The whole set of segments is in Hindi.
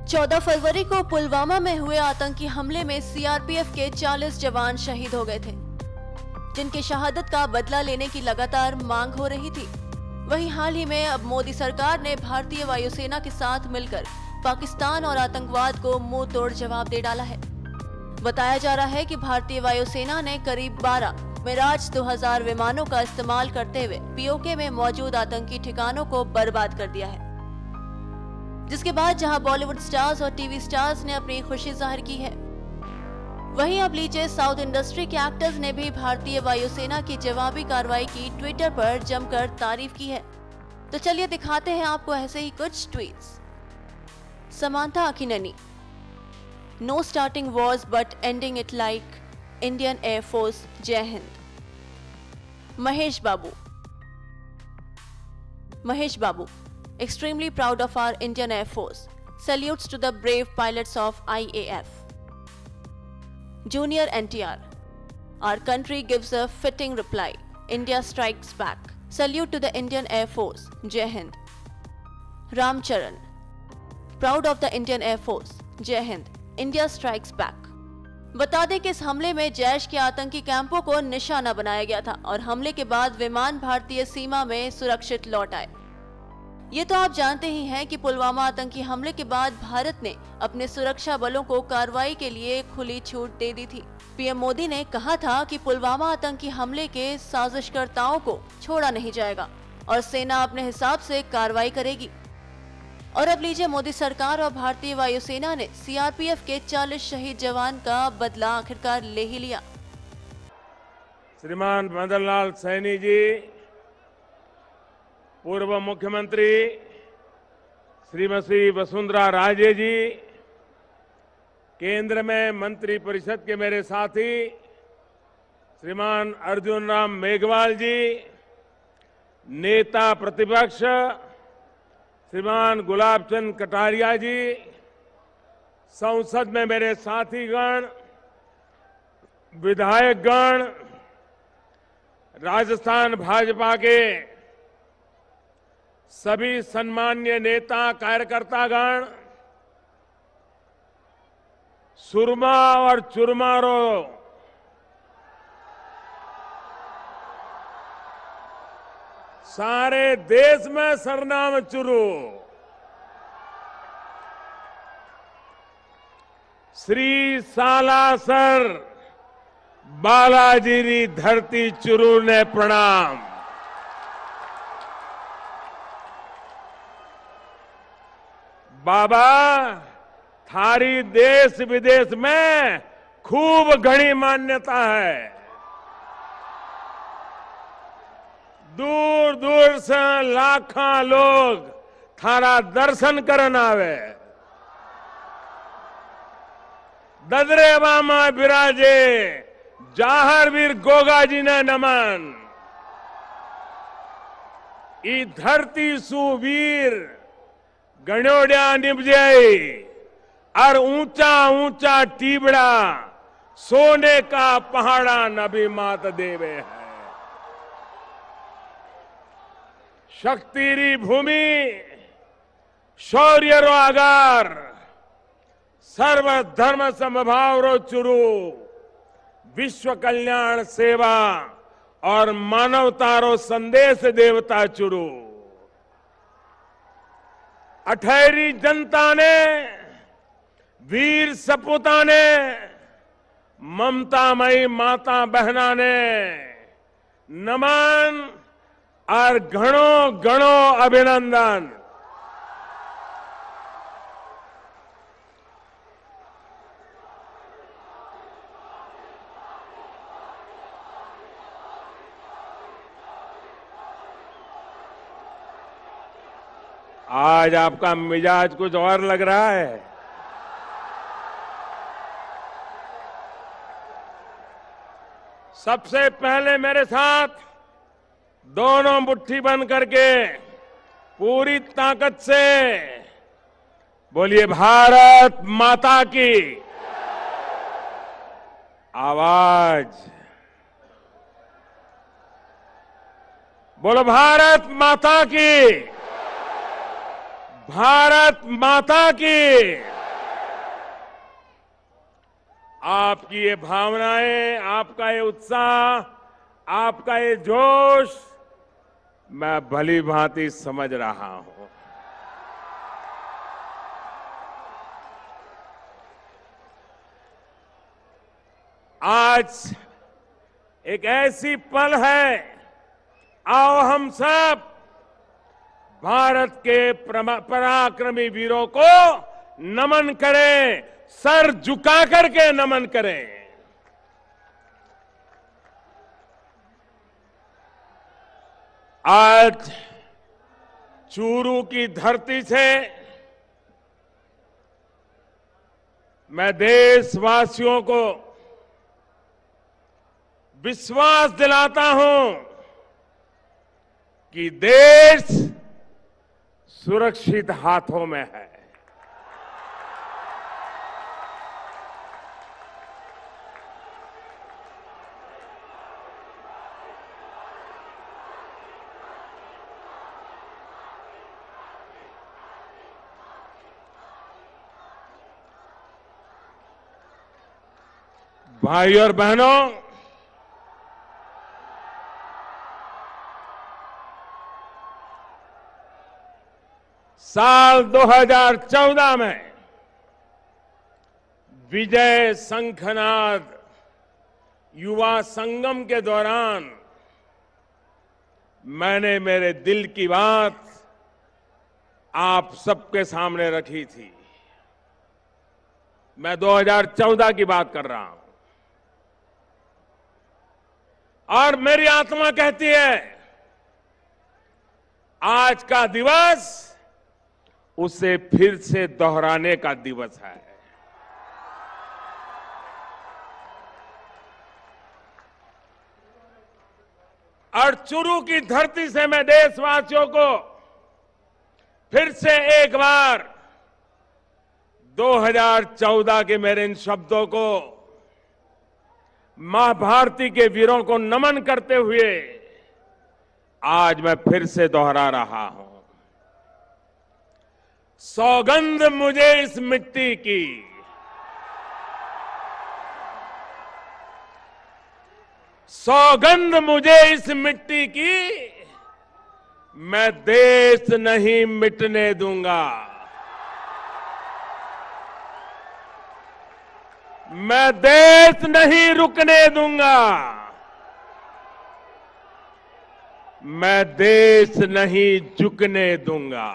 14 फरवरी को पुलवामा में हुए आतंकी हमले में सीआरपीएफ के 40 जवान शहीद हो गए थे, जिनकी शहादत का बदला लेने की लगातार मांग हो रही थी। वहीं हाल ही में अब मोदी सरकार ने भारतीय वायुसेना के साथ मिलकर पाकिस्तान और आतंकवाद को मुंह तोड़ जवाब दे डाला है। बताया जा रहा है कि भारतीय वायुसेना ने करीब 12 मिराज 2000 विमानों का इस्तेमाल करते हुए पीओके में मौजूद आतंकी ठिकानों को बर्बाद कर दिया है, जिसके बाद जहां बॉलीवुड स्टार्स और टीवी स्टार्स ने अपनी खुशी जाहिर की है, वहीं अब लीजिए साउथ इंडस्ट्री के एक्टर्स ने भी भारतीय वायुसेना की जवाबी कार्रवाई की ट्विटर पर जमकर तारीफ की है। तो चलिए दिखाते हैं आपको ऐसे ही कुछ tweets. Samantha Akkineni, no starting wars but ending it like Indian air force, Jai Hind. Mahesh Babu, extremely proud of our Indian Air Force. Salutes to the brave pilots of IAF. Junior NTR, our country gives a fitting reply. India strikes back. Salute to the Indian Air Force. Jai Hind. Ram Charan, proud of the Indian Air Force. Jai Hind. India strikes back. बता दें कि इस हमले में जैश के आतंकी कैंपों को निशाना बनाया गया था और हमले के बाद विमान भारतीय सीमा में सुरक्षित लौट आए। ये तो आप जानते ही हैं कि पुलवामा आतंकी हमले के बाद भारत ने अपने सुरक्षा बलों को कार्रवाई के लिए खुली छूट दे दी थी। पीएम मोदी ने कहा था कि पुलवामा आतंकी हमले के साजिशकर्ताओं को छोड़ा नहीं जाएगा और सेना अपने हिसाब से कार्रवाई करेगी। और अब लीजिए मोदी सरकार और भारतीय वायुसेना ने सीआरपीएफ के 40 शहीद जवान का बदला आखिरकार ले ही लिया। श्रीमान मदन लाल सैनी जी, पूर्व मुख्यमंत्री श्रीमती वसुंधरा राजे जी, केंद्र में मंत्री परिषद के मेरे साथी श्रीमान अर्जुन राम मेघवाल जी, नेता प्रतिपक्ष श्रीमान गुलाब चंद कटारिया जी, संसद में मेरे साथीगण, विधायकगण, राजस्थान भाजपा के सभी सम्मान्य नेता कार्यकर्तागण, सुरमा और चुरमारों, सारे देश में सरनाम चुरू, श्री सालासर बालाजी री धरती चुरू ने प्रणाम। बाबा थारी देश विदेश में खूब घनी मान्यता है। दूर दूर से लाखों लोग थारा दर्शन करन आवे। ददरेवा में बिराजे जाहरवीर गोगा जी ने नमन। ई धरती सुवीर गणोड़िया निपजाई और ऊंचा ऊंचा टीबड़ा सोने का पहाड़ा नबी मात देवे है। शक्तिरी भूमि शौर्य रो आगार, सर्व धर्म समभाव रो चुरू, विश्व कल्याण सेवा और मानवता रो संदेश देवता चुरू। अठहरी जनता ने, वीर सपूता ने, ममतामयी माता बहना ने नमन और घणो घणो अभिनंदन। आज आपका मिजाज कुछ और लग रहा है। सबसे पहले मेरे साथ दोनों मुट्ठी बंद करके पूरी ताकत से बोलिए भारत माता की। आवाज बोलो, भारत माता की, भारत माता की। आपकी ये भावनाएं, आपका ये उत्साह, आपका ये जोश मैं भली भांति समझ रहा हूं। आज एक ऐसी पल है, आओ हम सब भारत के पराक्रमी वीरों को नमन करें, सर झुका करके नमन करें। आज चूरू की धरती से मैं देशवासियों को विश्वास दिलाता हूं कि देश सुरक्षित हाथों में है। भाई और बहनों, साल 2014 में विजय शंखनाद युवा संगम के दौरान मैंने मेरे दिल की बात आप सबके सामने रखी थी। मैं 2014 की बात कर रहा हूं और मेरी आत्मा कहती है आज का दिवस उसे फिर से दोहराने का दिवस है। और चूरू की धरती से मैं देशवासियों को फिर से एक बार 2014 के मेरे इन शब्दों को मां भारती के वीरों को नमन करते हुए आज मैं फिर से दोहरा रहा हूं। सौगंध मुझे इस मिट्टी की, सौगंध मुझे इस मिट्टी की, मैं देश नहीं मिटने दूंगा। मैं देश नहीं रुकने दूंगा। मैं देश नहीं झुकने दूंगा।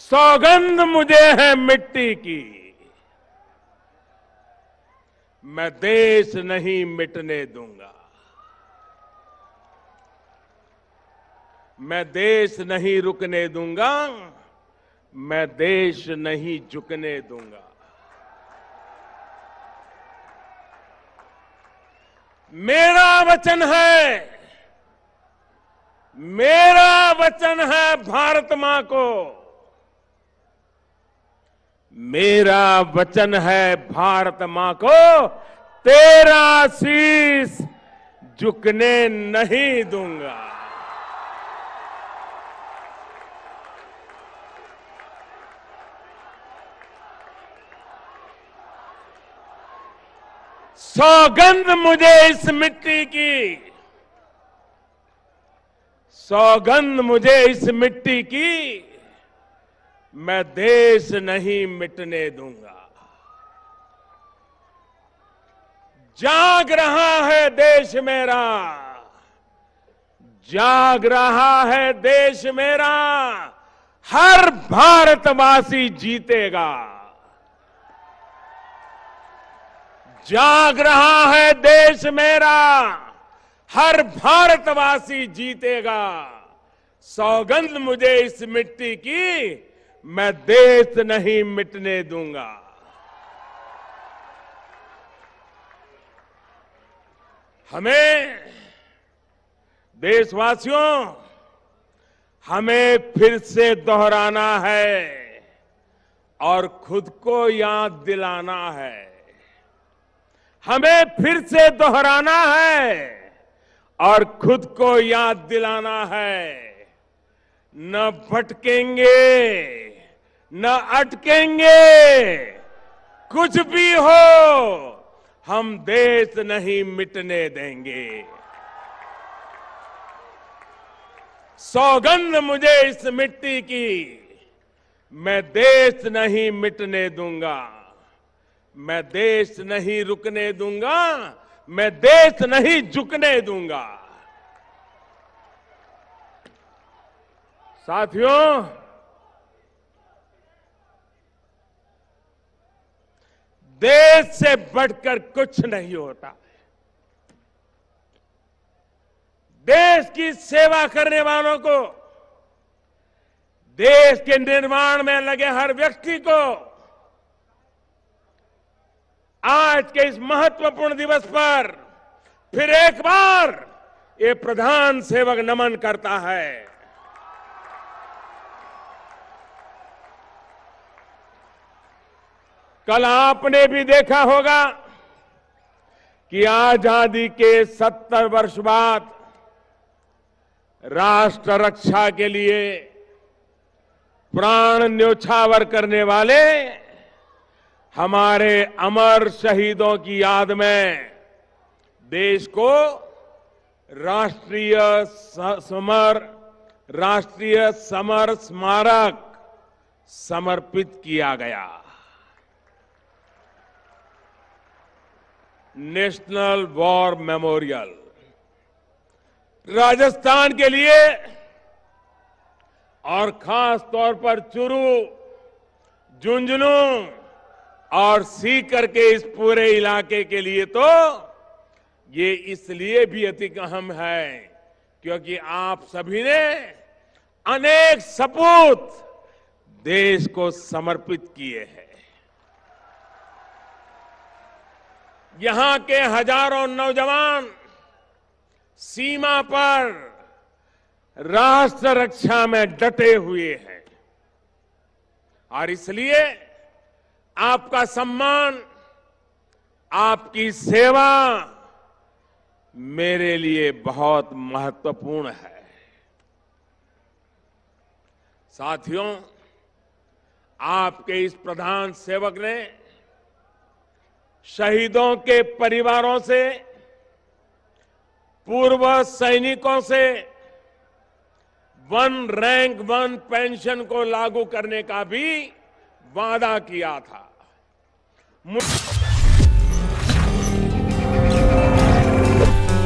सौगंध मुझे है मिट्टी की, मैं देश नहीं मिटने दूंगा। मैं देश नहीं रुकने दूंगा। मैं देश नहीं झुकने दूंगा। मेरा वचन है, मेरा वचन है भारत मां को, मेरा वचन है भारत मां को, तेरा शीश झुकने नहीं दूंगा। सौगंध मुझे इस मिट्टी की, सौगंध मुझे इस मिट्टी की, मैं देश नहीं मिटने दूंगा। जाग रहा है देश मेरा, जाग रहा है देश मेरा, हर भारतवासी जीतेगा। जाग रहा है देश मेरा, हर भारतवासी जीतेगा। सौगंध मुझे इस मिट्टी की, मैं देश नहीं मिटने दूंगा। हमें देशवासियों, हमें फिर से दोहराना है और खुद को याद दिलाना है। हमें फिर से दोहराना है और खुद को याद दिलाना है। न भटकेंगे, न अटकेंगे। कुछ भी हो, हम देश नहीं मिटने देंगे। सौगंध मुझे इस मिट्टी की, मैं देश नहीं मिटने दूंगा। मैं देश नहीं रुकने दूंगा, मैं देश नहीं झुकने दूंगा। साथियों, देश से बढ़कर कुछ नहीं होता। देश की सेवा करने वालों को, देश के निर्माण में लगे हर व्यक्ति को आज के इस महत्वपूर्ण दिवस पर फिर एक बार ये प्रधान सेवक नमन करता है। कल आपने भी देखा होगा कि आजादी के 70 वर्ष बाद राष्ट्र रक्षा के लिए प्राण न्योछावर करने वाले हमारे अमर शहीदों की याद में देश को राष्ट्रीय समर स्मारक समर्पित किया गया। नेशनल वॉर मेमोरियल राजस्थान के लिए और खास तौर पर चुरू, झुंझुनू और सीकर के इस पूरे इलाके के लिए तो ये इसलिए भी अधिक अहम है क्योंकि आप सभी ने अनेक सपूत देश को समर्पित किए हैं। यहां के हजारों नौजवान सीमा पर राष्ट्र रक्षा में डटे हुए हैं और इसलिए आपका सम्मान, आपकी सेवा मेरे लिए बहुत महत्वपूर्ण है। साथियों, आपके इस प्रधान सेवक ने शहीदों के परिवारों से, पूर्व सैनिकों से वन रैंक वन पेंशन को लागू करने का भी वादा किया था।